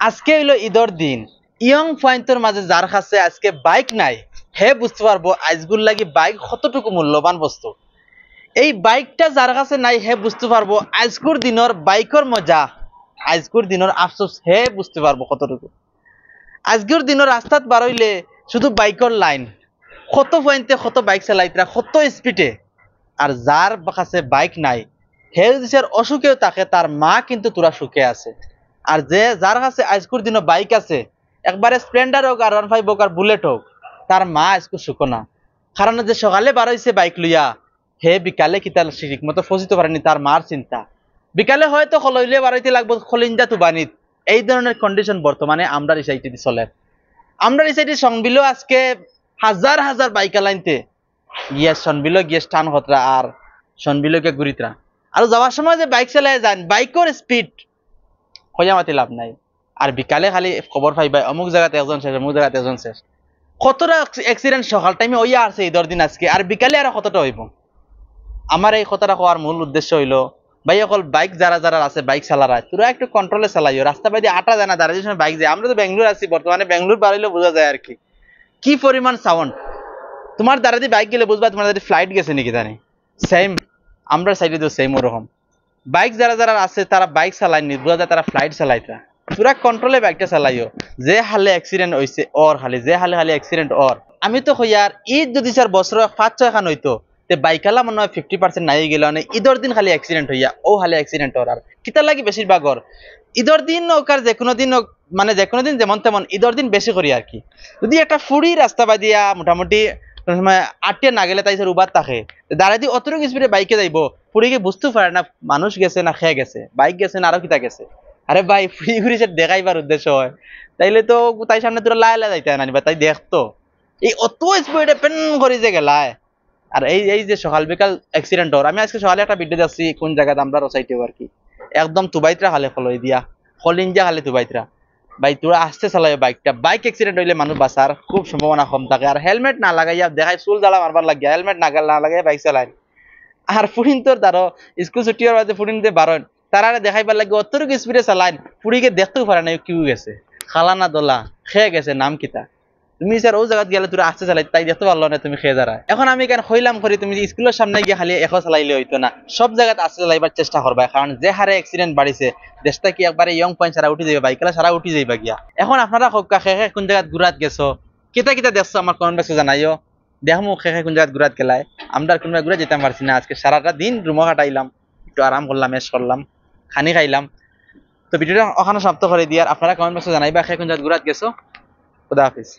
আজকে হইলো ঈদর দিন। ইয়ং পয়েন্টের মাঝে যার কাছে আজকে বাইক নাই, হে বুঝতে পারবো আজগুর লাগি বাইক কতটুকু মূল্যবান বস্তু। এই বাইকটা যার কাছে নাই হে বুঝতে পারবো আজকুর দিনের বাইকের মজা, আজকুর দিনের আফসোস হে বুঝতে পারবো কতটুকু। আজকের দিনের রাস্তাত বার হইলে শুধু বাইকের লাইন, কত পয়েন্টে কত বাইক চালাইতরা কত স্পিডে। আর যার কাছে বাইক নাই হে যদি অসুখেও থাকে তার মা কিন্তু তোরা সুখে আছে। আর যে যার কাছে আজকের দিনে বাইক আছে, একবারে স্প্লেন্ডার হোক আর 1.5 হোক আর বুলেট হোক, তার মা আজকে সুখ না। কারণ যে সকালে বার হইছে বাইক লইয়া, হে বিকালে কিতা ঠিক মতো ফসিতে পারেনি, তার মার চিন্তা। বিকালে হয়তো খলইলে বার হইতে লাগবো খলিঞ্জা তুবানিত। এই ধরনের কন্ডিশন বর্তমানে আমরা রিসাইটি চলে। আমরা রিসাইটি সংবিলো আজকে হাজার হাজার বাইক লাইনতে গিয়ে সনবিলো গিয়ে স্থান হতরা আর সনবিলোকে ঘুরিতরা। আর যাওয়ার সময় যে বাইক চালায় যান, বাইকের স্পিড খোঁজা মাতি লাভ নাই। আর বিকালে খালি খবর পাইবাই অমুক জায়গাতে একজন শেষ, অমুক জায়গাতে একজন শেষ। কতটা অ্যাক্সিডেন্ট সকাল টাইমে ওইয়া আছে ঈদের দিন আজকে, আর বিকালে আর কতটা হইব। আমার এই কথাটা হওয়ার মূল উদ্দেশ্য হইলো, ভাই অকল বাইক যারা যারা আছে বাইক চালারা তোরা একটু কন্ট্রোলে চালাইও। রাস্তা বাইরে আটা জানা দাঁড়িয়ে সময় বাইক যায়। আমরা তো বেঙ্গলোর আছি বর্তমানে, বেঙ্গলোর বাড়াইলে বোঝা যায় আর কি কি পরিমাণ সাউন্ড। তোমার দ্বারা দিয়ে বাইক গেলে বুঝবা তোমার দ্বারা ফ্লাইট গেছে নাকি জানি। সেম আমরা সাইডে তো সেম ওরকম। বাইক যারা যারা আছে তারা বাইক চালায়নি, বোঝা যায় তারা ফ্লাইট চালাইতা। তোরা কন্ট্রোলে বাইকটা চালাইও। যে হালে অ্যাক্সিডেন্ট হয়েছে ওর হালে, যে হালে হালে অ্যাক্সিডেন্ট ওর। আমি তো হইয়ার ঈদ যদি স্যার বছর 5-6 খান হইতো তে বাইকালা মনে হয় 50% নাই গেল। মানে ঈদের দিন খালি অ্যাক্সিডেন্ট হইয়া ও হালে অ্যাক্সিডেন্ট ওর। আর কিতা লাগি বেশিরভাগ ওর ঈদের দিন হোক আর যে কোনো দিন হোক, মানে যে কোনো দিন যেমন তেমন ঈদের দিন বেশি করি আর কি। যদি একটা ফুড়ি রাস্তা বাদিয়া মোটামুটি সময় 8টে না গেলে তাই উবাদ থাকে, দাঁড়াই দিয়ে অতটুকু স্পিডে বাইকে যাইব, ফুড়িকে বুঝতে পারে না মানুষ গেছে না খেয়ে গেছে, বাইক গেছে না আরো কিতা গেছে। আরে ভাই ফুড়ি ঘুরি সে দেখাইবার উদ্দেশ্য হয়, তাইলে তো তাই সামনে তোরা লাই লাই যাইতে না তাই দেখতো। এই অত স্পিডে পেন করে যে গেলায়। আর এই এই যে সকাল বিকাল অ্যাক্সিডেন্ট হওয়ার, আমি আজকে সকালে একটা ভিডিও দেখছি কোন জায়গাতে আমরা রসাইতে আর কি, একদম তুবাইতরা হালে ফলই দিয়া ফলিঞ্জা হালে তুবাইতরা। ভাই তোরা আসতে চালায় বাইকটা, বাইক অ্যাক্সিডেন্ট হইলে মানুষ বাঁচার খুব সম্ভাবনা কম থাকে। আর হেলমেট না লাগাইয়া দেখায় চুল জ্বালা মারবার লাগিয়া হেলমেট না লাগাইয়া বাইক চালায়। আর ফুরিন তোর ধরো স্কুল ছুটি হওয়ার বাদে ফুরিন দিয়ে বারণ তারা দেখাইবার লাগে অতটুকু স্পিডে চালায়, ফুরিকে দেখতেও পারে না কিউ গেছে খালা না দোলা খেয়ে গেছে নাম কিতা। তুমি স্যার ও জায়গাত গেলে তোরা আসতে চালাই তাই দেখতে পারলো না তুমি খেয়ে যারা। এখন আমি কেন হইলাম করি তুমি স্কুলের সামনে গিয়ে খালি এখন চালাইলে হইতো না, সব জায়গাত আসতে চালাইবার চেষ্টা করবা। কারণ যে হারে অ্যাক্সিডেন্ট বাড়িছে দেশটা কি একবারে ইয়ং পয়েন্ট সারা উঠে যাবে, বাইকেলা সারা উঠে যাইবা গিয়া। এখন আপনারা হোক খেয়ে কোন জায়গাত ঘুরাত গেছো, কিতা কিতা দেখছো আমার কমেন্ট বক্সে জানাইও। দেখমু খেয়ে কোন জায়গাত ঘুরাত গেলায়। আমরা কোন ঘুরে যেতে পারছি না, আজকে সারাটা দিন রুমো কাটাইলাম, একটু আরাম করলাম, এস করলাম, খানি খাইলাম। তো ভিডিওটা ওখানে সমাপ্ত করে দিয়ে আপনারা কমেন্ট বক্সে জানাইবা খেয়ে কোন জায়গাত ঘুরাত গেছো। খুদা হাফিজ।